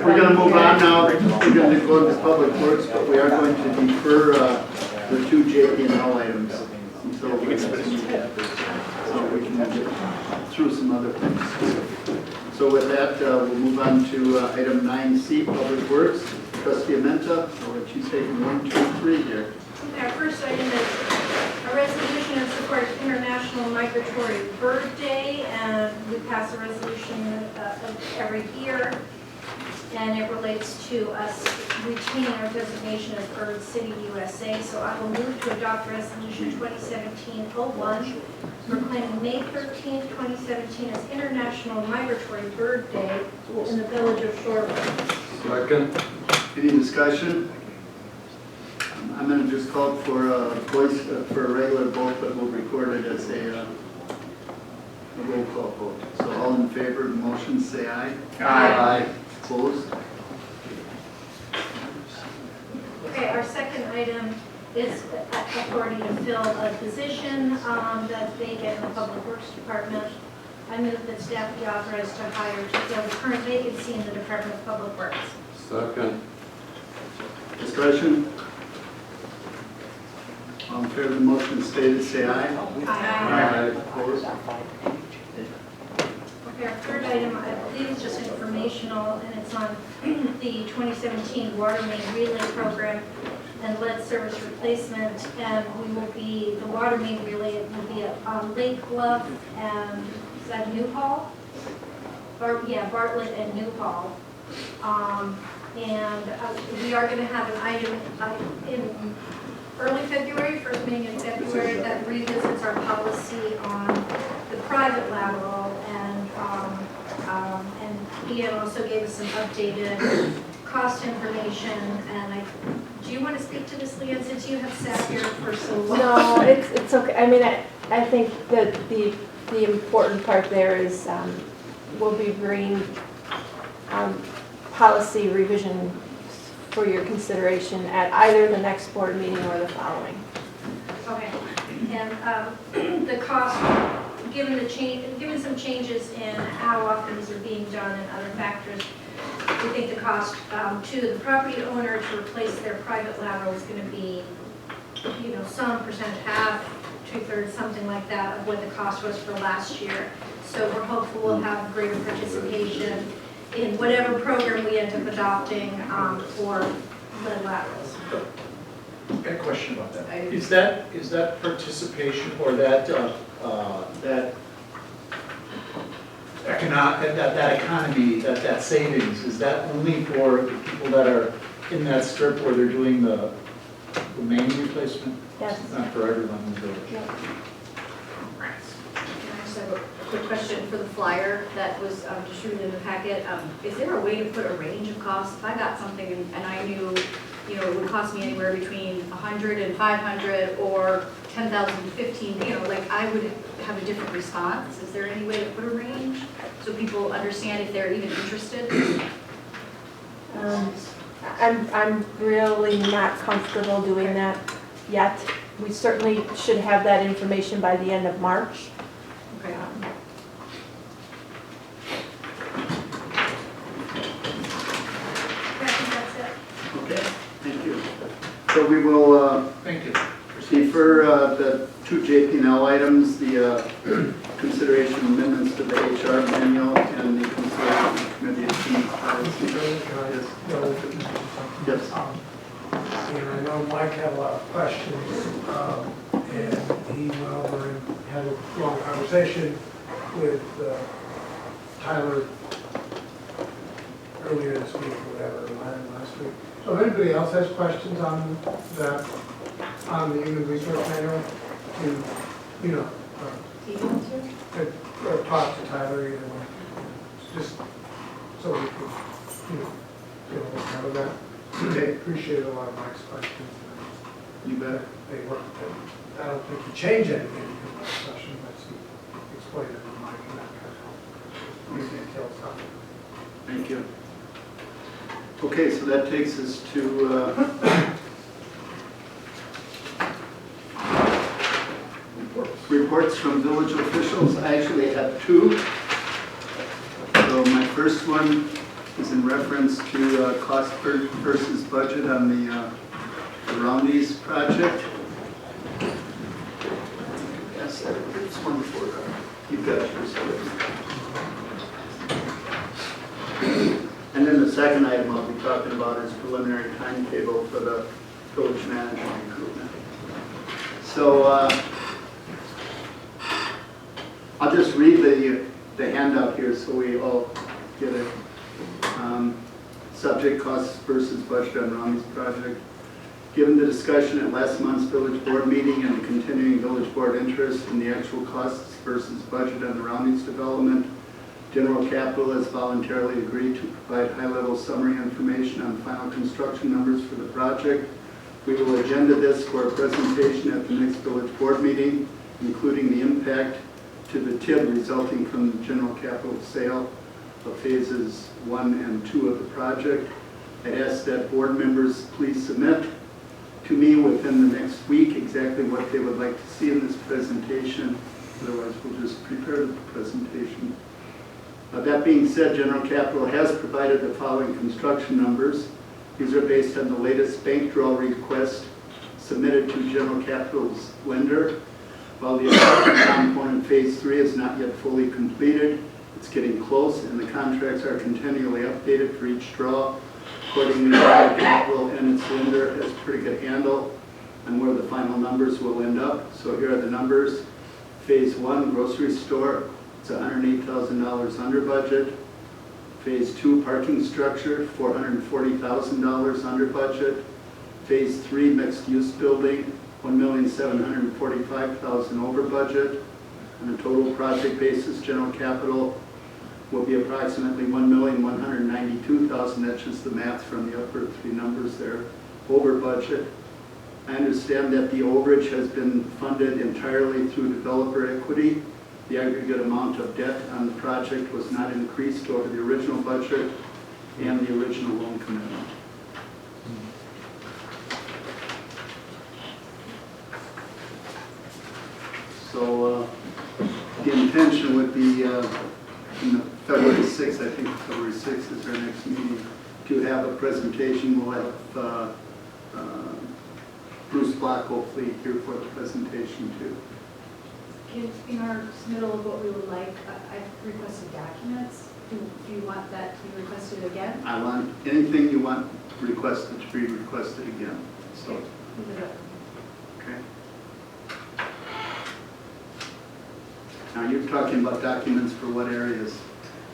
We're going to move on now. We're going to go into public works, but we are going to defer the two JP&L items until we get so we can get through some other things. So with that, we'll move on to item 9C, public works. Trustee Amenta, she's taking 1, 2, 3 here. Our first item is a resolution in support of International Migratory Bird Day, and we pass a resolution every year, and it relates to us retaining our designation as Bird City, USA. So I will move to adopt Resolution 2017-01, proclaiming May 13, 2017 as International Migratory Bird Day in the village of Shorewood. Second. Any discussion? I'm going to just call for a voice for a regular vote, but we'll record it as a roll call vote. So all in favor of the motion, say aye. Aye. Opposed? Okay, our second item is authority to fill a position that they get in the Public Works Department. I move that staff be authorized to hire to fill the current vacancy in the Department of Public Works. Second. Discussion? All in favor of the motion stated, say aye. Aye. Opposed? Okay, our third item, I believe, is just informational, and it's on the 2017 Water Main Relay Program and lead service replacement. And we will be, the water main relay will be on Lake Bluff and, is that Newhall? Yeah, Bartlett and Newhall. And we are going to have an item in early February, first meeting in February, that revisits our policy on the private lateral, and Ian also gave us some updated cost information. And do you want to speak to this, Leanne, since you have sat here for so long? No, it's okay. I mean, I think that the important part there is we'll be bringing policy revision for your consideration at either the next board meeting or the following. Okay, and the cost, given some changes in how often these are being done and other factors, we think the cost to the property owner to replace their private lateral is going to be, some percentage, half, 2/3, something like that of what the cost was for last year. So we're hopeful we'll have greater participation in whatever program we end up adopting for lead laterals. I've got a question about that. Is that participation or that economy, that savings, is that only for the people that are in that strip where they're doing the main replacement? Yes. It's not for everyone in the village? Yeah. I just have a quick question for the flyer that was distributed in the packet. Is there a way to put a range of costs? If I got something and I knew, it would cost me anywhere between $100 and $500 or $10,000 to $15,000, like I would have a different response. Is there any way to put a range so people understand if they're even interested? I'm really not comfortable doing that yet. We certainly should have that information by the end of March. Okay. I think that's it. Okay, thank you. So we will Thank you. defer the two JP&L items, the consideration amendments to the HR manual and the consideration committee of team policy. Yes. And I know Mike had a lot of questions, and he went over and had a long conversation with Tyler earlier this week, or whatever, last week. So if anybody else has questions on that, on the human resource manual, to, talk to Tyler, just so we can, get a little out of that. They appreciated a lot of Mike's questions. You bet. They worked, I don't think he changed anything in the discussion, but he explained it to Mike and that kind of detailed stuff. Thank you. Okay, so that takes us to reports from village officials. I actually have two. So my first one is in reference to cost versus budget on the Roundy's project. Yes, there's one for, you've got yours. And then the second item I'll be talking about is preliminary timetable for the village manager recruitment. So I'll just read the handout here so we all get it. Subject costs versus budget on Romney's project. Given the discussion at last month's village board meeting and the continuing village board interest in the actual costs versus budget on the Romney's development, General Capital has voluntarily agreed to provide high-level summary information on final construction numbers for the project. We will agenda this for a presentation at the next village board meeting, including the impact to the TIB resulting from the General Capital sale of phases 1 and 2 of the project. I ask that board members please submit to me within the next week exactly what they would like to see in this presentation. Otherwise, we'll just prepare the presentation. That being said, General Capital has provided the following construction numbers. These are based on the latest bank draw request submitted to General Capital's lender. While the apartment component phase 3 is not yet fully completed, it's getting close and the contracts are continually updated for each draw. Accordingly, General Capital and its lender has a pretty good handle on where the final numbers will end up. So here are the numbers. Phase 1, grocery store, it's $108,000 under budget. Phase 2, parking structure, $440,000 under budget. Phase 3, mixed use building, $1,745,000 over budget. On a total project basis, General Capital will be approximately $1,192,000. That's just the math from the upper three numbers there, over budget. I understand that the overage has been funded entirely through developer equity. The aggregate amount of debt on the project was not increased over the original budget and the original loan commitment. So the intention would be in February 6th, I think February 6th is our next meeting, to have a presentation. We'll have Bruce Block hopefully here for the presentation too. In our submittal of what we would like, I've requested documents. Do you want that to be requested again? I want anything you want requested to be requested again. So, Leave it up. okay. Now you're talking about documents for what areas?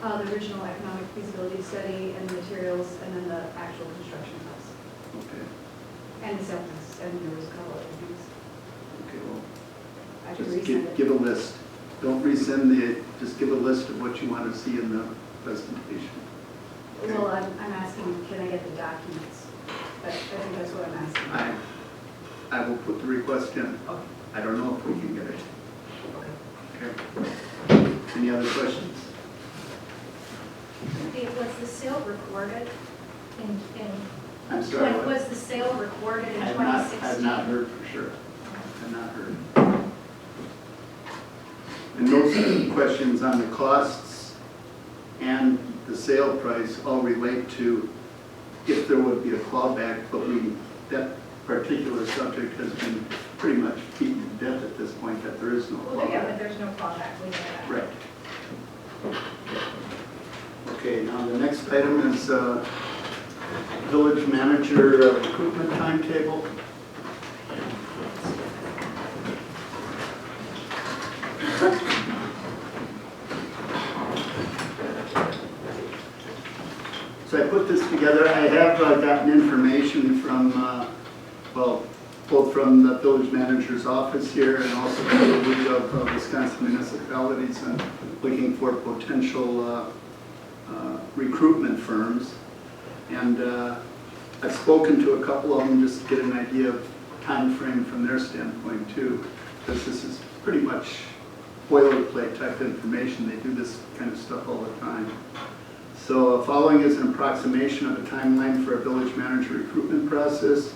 The original economic feasibility study and the materials, and then the actual construction costs. Okay. And the sales, and there was a couple other things. Okay. Well, I can just resend it. give a list. Don't resend just give a list of what you want to see in the presentation. Well, I'm asking, can I get the documents? I think that's what I'm asking. I will put the request in. Okay. I don't know if we can get it. Okay. Okay. Any other questions? Was the sale recorded in I'm sorry. when was the sale recorded in I've 2016? not heard for sure. I've not heard. And those questions on the costs and the sale price all relate to if there would be a clawback, but that particular subject has been pretty much beaten to death at this point, that there is no Well, yeah, but clawback. there's no clawback, we know that. Right. Okay, now the next item is village manager recruitment timetable. So I put this together. I have gotten information from, both from the village manager's office here and also from the League of Wisconsin Municipalities and looking for potential recruitment firms. And I've spoken to a couple of them just to get an idea of time frame from their standpoint too, because this is pretty much boilerplate type information. They do this kind of stuff all the time. So following is an approximation of a timeline for a village manager recruitment process.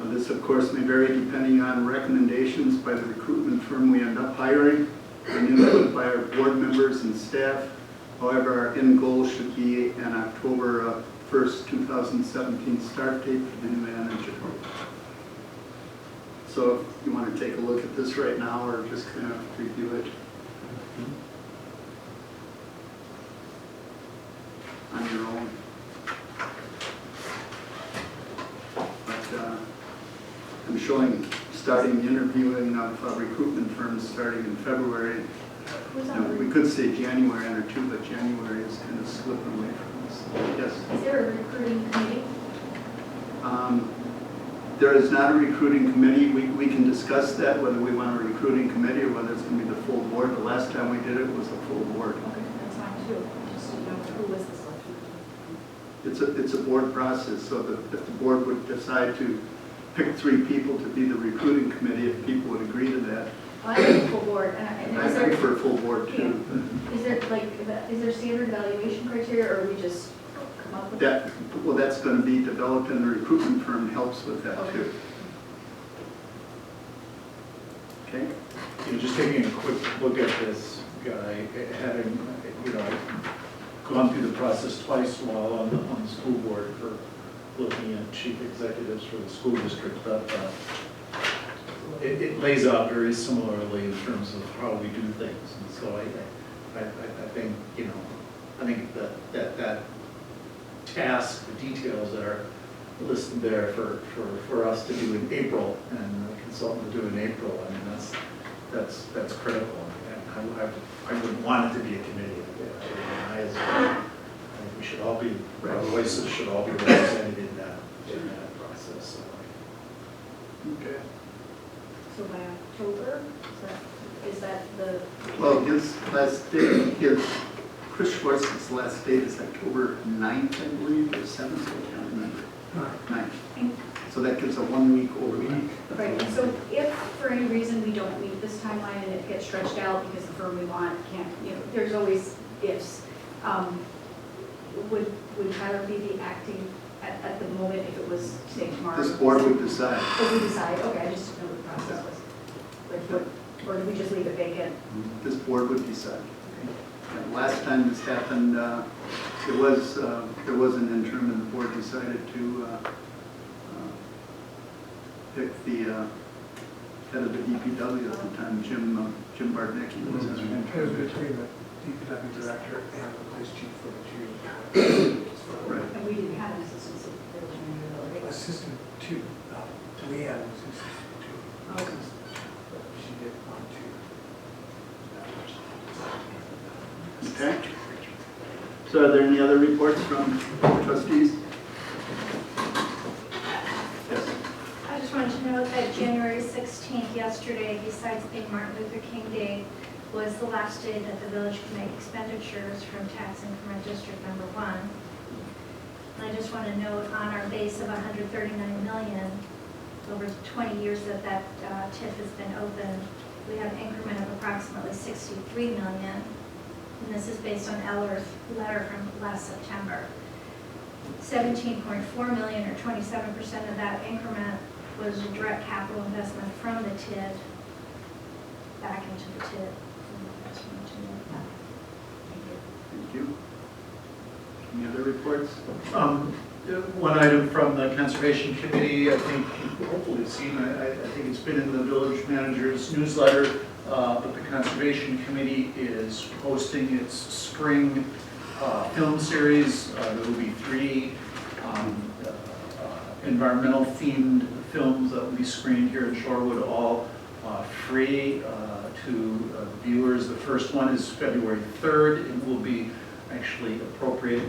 This, of course, may vary depending on recommendations by the recruitment firm we end up hiring, and input by our board members and staff, However, our end goal should be an October 1st, 2017 start date for the new manager. So if you want to take a look at this right now or just kind of review it on your own. But I'm showing starting interviewing of recruitment firms starting in February. Who's Now, on we could say January under two, but January is kind of slipping away from us. Yes. Is there a recruiting committee? There is not a recruiting committee. We can discuss that, whether we want a recruiting committee or whether it's going to be the full board. The last time we did it was a full board. Okay, that's fine too. Just to know who was the selection. It's a board process, so that if the board would decide to pick 3 people to be the recruiting committee, if people would agree to that. Well, I like the full board, and I is there, prefer full board too. is there like, is there standard evaluation criteria, or we just come up with? That, well, that's going to be developed and the recruitment firm helps with that Okay. too. Okay? Just taking a quick look at this guy, having, gone through the process twice while on the school board for looking at chief executives for the school district, but it lays out very similarly in terms of how we do things. And so I think, I think that task, the details that are listed there for us to do in April and the consultant to do in April, I mean, that's critical. And I wouldn't want it to be a committee. I think we should all be, our voices should all be represented in that process. Okay. So by October, is that the? Well, his last day, Chris Schwartz's last date is October 9th, I believe, or 7th, I can't remember. 9th. So that gives a 1 week overlap. Right, and so if for any reason we don't meet this timeline and it gets stretched out because the firm we want can't, there's always ifs. Would Tyler be the acting at the moment if it was, say, tomorrow? This board would decide. If we decide, okay, I just didn't know what the process was. Like, what, or do we just leave it vacant? This board would decide. And last time this happened, there was an interim and the board decided to pick the head of the DPW at the time, Jim Bartnicki was his It was interim. between the DPW director and the police chief for the 2 years. Right. And we didn't have an assistant village manager, though, right? Assistant 2, we had an assistant 2. Okay. But she did want to. Okay. So are there any other reports from trustees? Yes. I just wanted to note that January 16th, yesterday, besides being Martin Luther King Day, was the last day that the village could make expenditures from tax increment district number 1. And I just want to note on our base of $139 million, over 20 years that TIF has been open, we have an increment of approximately $63 million. And this is based on Eller's letter from last September. 17.4 million, or 27% of that increment, was a direct capital investment from the TID back into the TID. Thank you. Any other reports? One item from the Conservation Committee, I think, hopefully you've seen, I think it's been in the village manager's newsletter, but the Conservation Committee is hosting its spring film series. There will be 3 environmental themed films that will be screened here in Shorewood, all free to viewers. The first one is February 3rd. It will be actually appropriate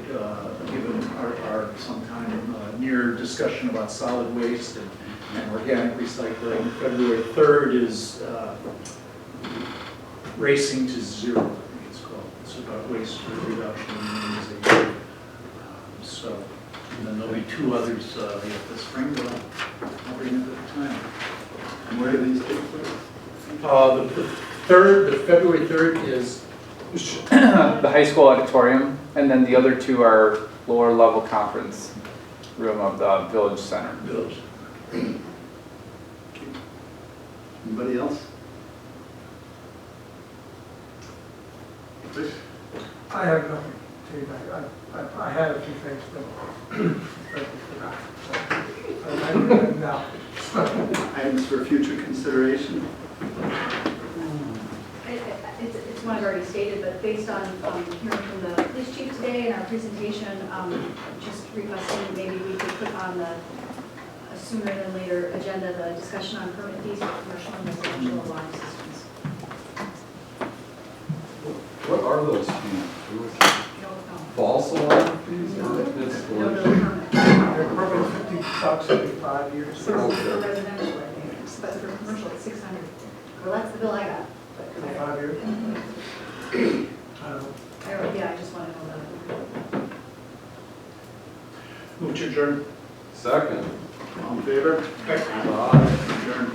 given our sometime near discussion about solid waste and organic recycling. February 3rd is Racing to Zero, I think it's called. It's about waste reduction and minimization. So, and then there'll be 2 others this spring, but I'll bring it at the time. And where do these take place? The February 3rd is the high school auditorium, and then the other 2 are lower level conference room of the village center. Village. Anybody else? Chris? I have nothing to you. I had a few things, but frankly forgot. So I remember them now. Items for future consideration. It's one I've already stated, but based on hearing from the police chief today and our presentation, just requesting maybe we could put on the sooner than later agenda the discussion on permit fees for commercial and residential alarm systems. What are those fees? No, False alarm fees or no, no installation? permit. They're probably $50 every 5 years. For residential, I think, but for commercial, it's 600. Well, that's the bill I got. For But 5 years? I don't know. yeah, I just want to know that. Move to adjourn. Second. All in favor? Aye. Adjourned.